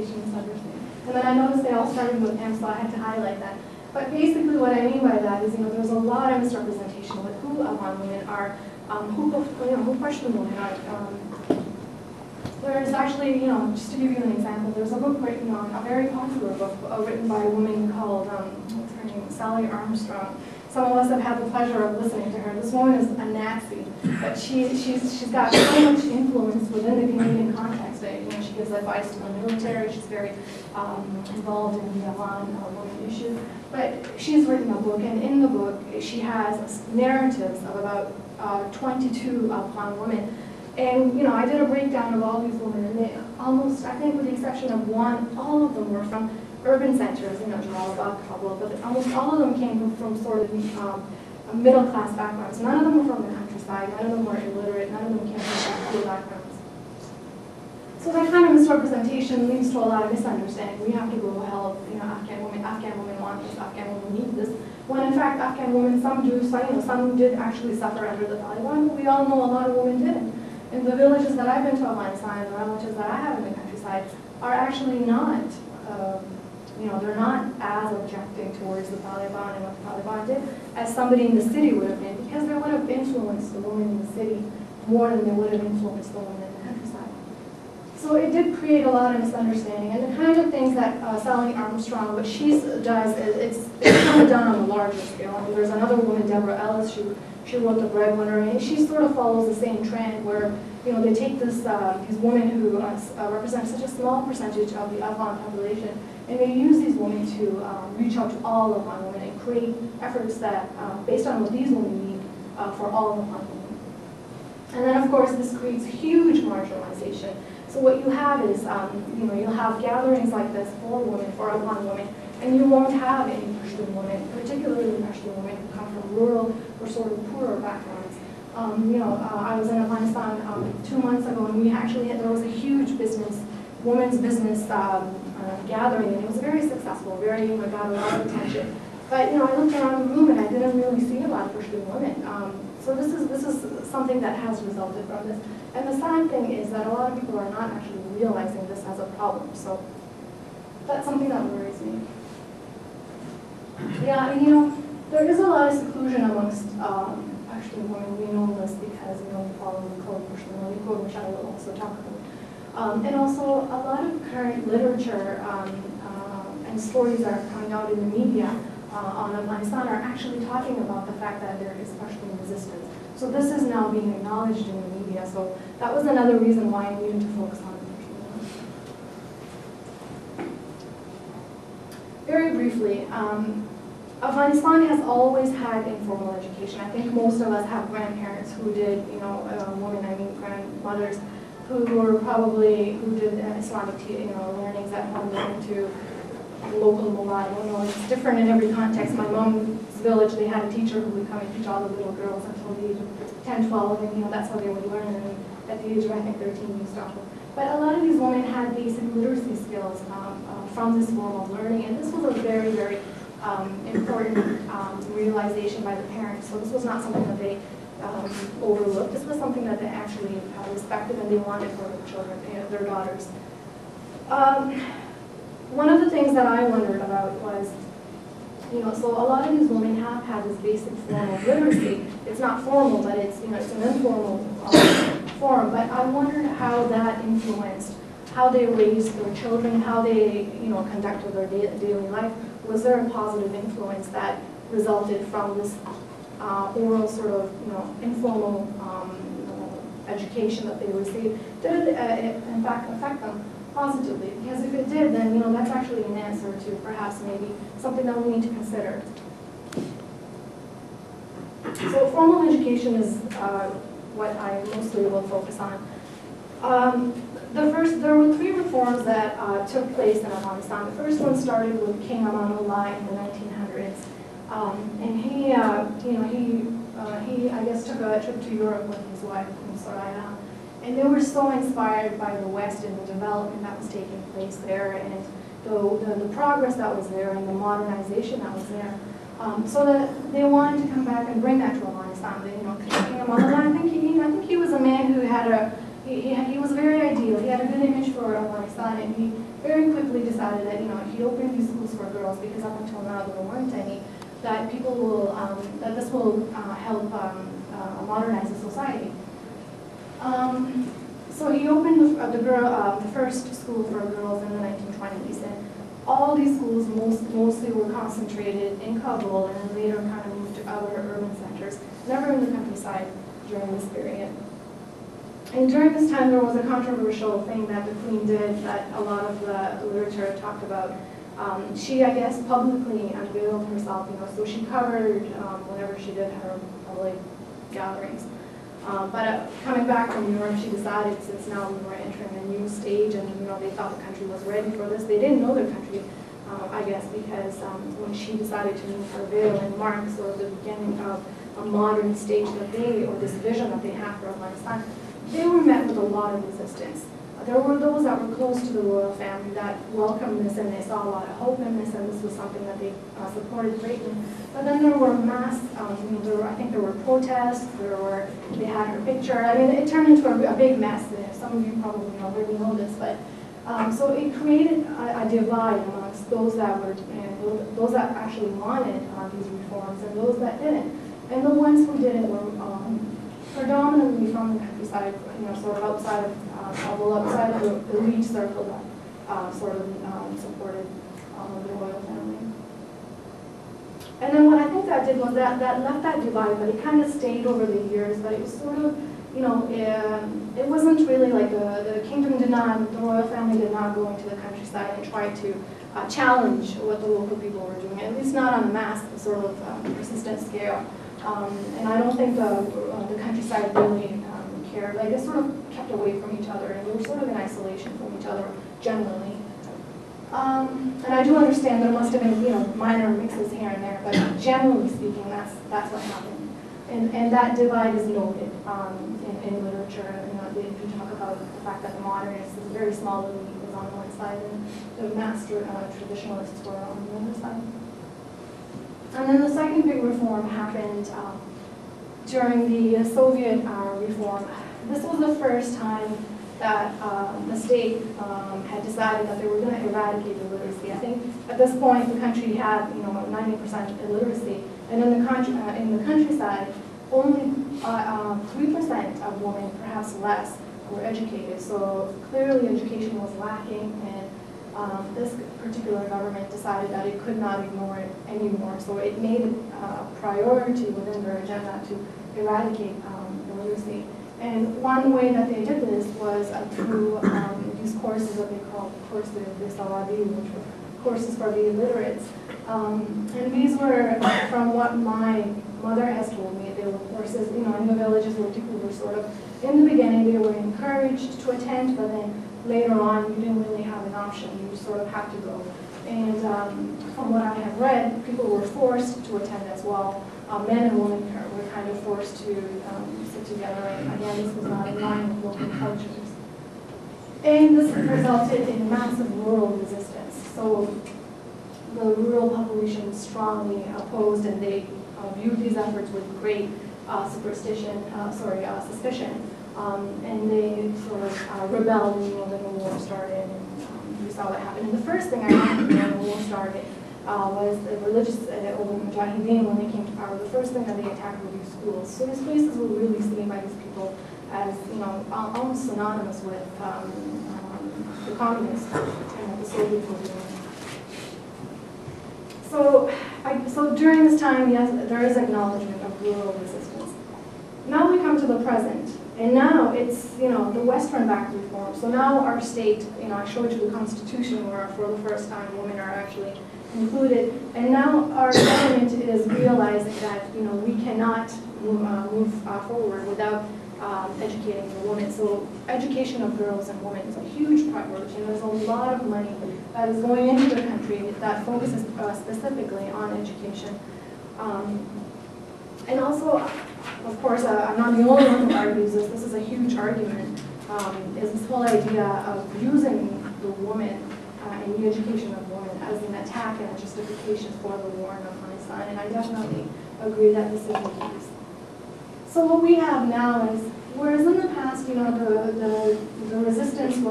misrepresentation, misunderstanding. And then I noticed they all started with M, so I had to highlight that. But basically what I mean by that is, there's a lot of misrepresentation with who Afghan women are, who Pashtun women are. There's actually, just to give you an example, there's a book written on, a very popular book written by a woman called, what's her name, Sally Armstrong. Some of us have had the pleasure of listening to her. This woman is a Nazi, but she's got so much influence within the Canadian context. She gives advice to the military. She's very involved in the Afghan women issue. But she's written a book, and in the book she has narratives of about 22 Afghan women. And I did a breakdown of all these women, and they almost, I think with the exception of one, all of them were from urban centers, Jalalabad, Kabul, but almost all of them came from sort of middle-class backgrounds. None of them were from the countryside, none of them were illiterate, none of them came from poor backgrounds. So that kind of misrepresentation leads to a lot of misunderstanding. We have to go help, Afghan women want this, Afghan women need this. When in fact, Afghan women, some did actually suffer under the Taliban, but we all know a lot of women didn't. In the villages that I've been to Afghanistan, the relatives that I have in the countryside are actually not, they're not as objecting towards the Taliban and what the Taliban did as somebody in the city would have been, because they would have influenced the women in the city more than they would have influenced the women in the countryside. So it did create a lot of misunderstanding, and the kind of things that Sally Armstrong, what she does, is it's kind of done on a larger scale. There's another woman, Deborah Ellis, she wrote The Breadwinner, and she sort of follows the same trend where they take these women who represent such a small percentage of the Afghan population, and they use these women to reach out to all Afghan women and create efforts that, based on what these women need, for all Afghan women. And then, of course, this creates huge marginalization. So what you have is, you'll have gatherings like this for women, for Afghan women, and you won't have any Pashtun women, particularly Pashtun women who come from rural or sort of poorer backgrounds. I was in Afghanistan 2 months ago, and there was a huge women's business gathering, and it was very successful, got a lot of attention. But I looked around the room and I didn't really see a lot of Pashtun women. So this is something that has resulted from this. And the sad thing is that a lot of people are not actually realizing this as a problem. So that's something that worries me. Yeah, and there is a lot of seclusion amongst Pashtun women. We know this because we follow the code Pashtun code, which I will also talk about. And also a lot of current literature and stories that are coming out in the media on Afghanistan are actually talking about the fact that there is Pashtun resistance. So this is now being acknowledged in the media. So that was another reason why I needed to focus on Pashtun. Very briefly, Afghanistan has always had informal education. I think most of us have grandparents who did, grandmothers who did Islamic, learnings at home, went to local mobile. It's different in every context. My mom's village, they had a teacher who would come and teach all the little girls until the age of 10, 12, and that's how they would learn. And at the age of, I think, 13, you stopped. But a lot of these women had basic literacy skills from this formal learning, and this was a very, very important realization by the parents. So this was not something that they overlooked. This was something that they actually respected and they wanted for their children, their daughters. One of the things that I wondered about was, so a lot of these women have had this basic formal literacy. It's not formal, but it's an informal form. But I wondered how that influenced how they raised their children, how they conducted their daily life. Was there a positive influence that resulted from this oral sort of informal education that they received? Did it in fact affect them positively? Because if it did, then that's actually an answer to perhaps maybe something that we need to consider. So formal education is what I mostly will focus on. There were 3 reforms that took place in Afghanistan. The first one started with King Amanullah in the 1900s, and he I guess took a trip to Europe with his wife, Soraya, and they were so inspired by the West and the development that was taking place there, and the progress that was there, and the modernization that was there. So that they wanted to come back and bring that to Afghanistan. King Amanullah, I think he was a man who had he was very ideal. He had a good image for Afghanistan. son, and he very quickly decided that, if he opened these schools for girls, because up until now there weren't any, that people will, that this will help modernize the society. So he opened the first school for girls in the 1920s, and all these schools mostly were concentrated in Kabul, and then later kind of moved to other urban centers, never in the countryside during this period. And during this time, there was a controversial thing that the Queen did that a lot of the literature talked about. She, I guess, publicly unveiled herself, so she covered whenever she did her public gatherings. But coming back from Europe, she decided, since now we were entering a new stage and they thought the country was ready for this, they didn't know their country, I guess, because when she decided to remove her veil and mark sort of the beginning of a modern stage that they, or this vision that they had for Afghanistan, they were met with a lot of resistance. There were those that were close to the royal family that welcomed this, and they saw a lot of hope in this, and this was something that they supported greatly. But then there were mass, I think there were protests, they had her picture. I mean, it turned into a big mess. Some of you probably already know this, but so it created a divide amongst those that were, those that actually wanted these reforms and those that didn't. And the ones who didn't were predominantly from the countryside, sort of outside of Kabul, outside of the elite circle that sort of supported the royal family. And then what I think that did was that left that divide, but it kind of stayed over the years, but it was sort of, it wasn't really like the kingdom did not, the royal family did not go into the countryside and try to challenge what the local people were doing, at least not on a mass sort of persistent scale. And I don't think the countryside really cared. Like, they sort of kept away from each other, and they were sort of in isolation from each other generally. And I do understand there must have been, minor mixes here and there, but generally speaking, that's what happened. And that divide is noted in literature. If you talk about the fact that the modernists, this very small elite, was on one side, and the master traditionalists were on the other side. And then the second big reform happened during the Soviet reform. This was the first time that the state had decided that they were going to eradicate illiteracy. I think at this point the country had 90% illiteracy, and in the countryside only 3% of women, perhaps less, were educated. So clearly education was lacking, and this particular government decided that it could not ignore it anymore. So it made it a priority within their agenda to eradicate illiteracy. And one way that they did this was through these courses that they called courses de Sawadee, which were courses for the illiterates. And these were, from what my mother has told me, they were courses, in the villages where people were sort of, in the beginning they were encouraged to attend, but then later on you didn't really have an option, you sort of had to go. And from what I have read, people were forced to attend as well. Men and women were kind of forced to sit together, and again, this was not in line with local cultures. And this resulted in massive rural resistance. So the rural population strongly opposed, and they viewed these efforts with great suspicion. And they sort of rebelled, and then the war started, and we saw what happened. And the first thing I remember when the war started was the religious Mujahideen, when they came to power. The first thing that they attacked were these schools. So these places were really seen by these people as, almost synonymous with the communists and what the Soviets were doing. So during this time, yes, there is acknowledgement of rural resistance. Now we come to the present, and now it's, the Western backed reform. So now our state, I showed you the Constitution where for the first time women are actually included, and now our government is realizing that, we cannot move forward without educating the women. So education of girls and women is a huge priority, and there's a lot of money that is going into the country that focuses specifically on education. And also, of course, I'm not the only one who argues this. This is a huge argument, is this whole idea of using the woman and the education of women as an attack and a justification for the war in Afghanistan. And I definitely agree that this is the case. So what we have now is, whereas in the past, the resistance was